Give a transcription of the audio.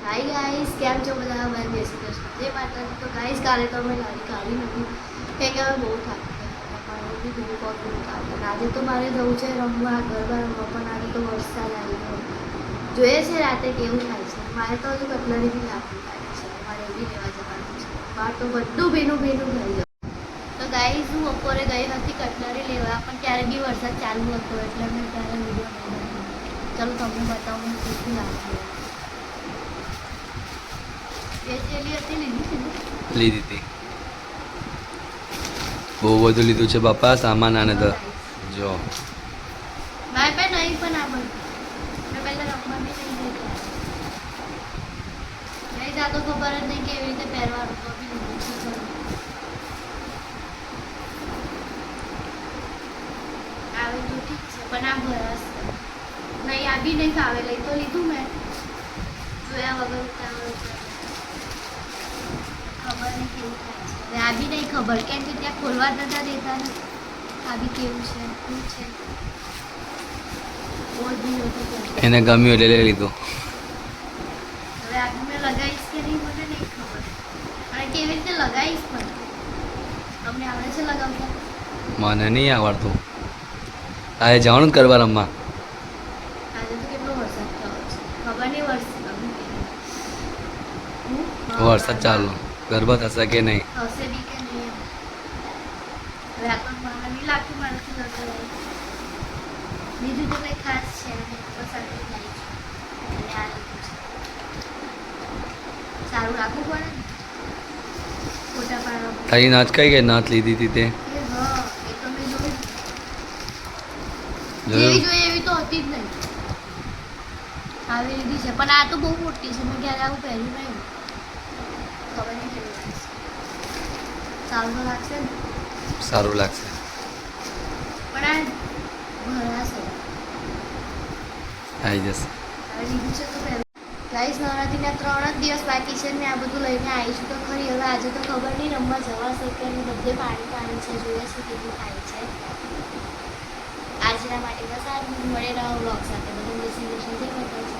Hi guys, કેમ છો બધા? मैं जय श्री कृष्ण जय माता दी। तो गाइस काले तो मैं लारी काढ़ी નથી કે અમે બહુ થાકી ગયા પણ બી બહુ કોફી કાઢી આજે તો મારે જવું છે રમવા ગરબા રમવા પણ આજે તો વરસાદ આવી ગયો જોઈએ છે રાતે કેવું થાય છે મારે તો હજુ કટલરી બી લાવવી પાડી છે મારે એ બી લેવા જવાનું છે બહાર તો બધું ભીનું ભીનું થઈ ગયું તો ગાઈસ હું બપોરે ગઈ હતી કટલરી લેવા પણ ત્યારે બી વરસાદ ચાલુ હતો એટલે મેં ત્યારે વિડીયો નહીં બનાવ્યો ચલો તમને બતાવું હું શું લાવ્યું લીધી હતી બહુ બધું લીધું છે બાપા સામાન આને તો જો મારે પણ નહીં પણ આ બધું મેં પહેલાં રમવા બી નહીં જઈ નહીં જાતો ખબર જ નહીં કેવી રીતે પહેરવાનું તો બી આવે તો ઠીક છે પણ આ ભરાશ નહીં આ બી નહીં ફાવે લઈ તો લીધું મેં જોયા વગર ઉતાવળ ખબર નહીં કેવું થાય છે હવે આ બી નહીં ખબર કેમ કે ત્યાં ખોલવા નતા દેતા ને આ બી કેવું છે શું છે બહુ જ ભીડ હતું એને ગમ્યું એટલે લઈ લીધું હવે આ બી મેં લગાવીશ કે નહીં મને નહીં ખબર અને કેવી રીતે લગાવીશ પણ તમને આવડે છે લગાવતા મને નહીં આવડતું તારે જવાનું કરવા રમવા આજે તો કેટલો વરસાદ થયો છે ખબર નહીં વરસાદ ચાલુ ગરબા થશે કે નહીં થશે બી કે નહીં હવે આ તો મને નહીં લાગતું મારાથી લગાવાય બીજું તો કંઈ ખાસ છે નહીં બસ આટલું લાવી છું અને આ લીધું છે સારું રાખવું પડે ને ફોટા પાડવા તારી નાચ કઈ ગઈ નાચ લીધી હતી તે હા એ તો મેં જોયું જોયું? જેવી જોઈએ એવી તો હતી જ નહીં આવી લીધી છે પણ આ તો બહુ મોટી છે મેં ક્યારે આવું પહેર્યું નહીં ખબર નહીં કેવું લાગશે સારું તો લાગશે ને સારું લાગશે પણ આ ભરાશે આવી જશે હવે લીધું છે તો પહેલું ગાઈસ નવરાત્રિના 3 જ દિવસ બાકી છે ને આ બધું લઈને આવીશું તો ખરી હવે આજે તો ખબર નહીં રમવા જવાશે કે નહીં બધે પાણી પાણી છે જોઈએ છે કેટલું થાય છે આજના માટે બસ આ મળે રહો વ્લોગ સાથે બધું જય શ્રી કૃષ્ણ જય માતાજી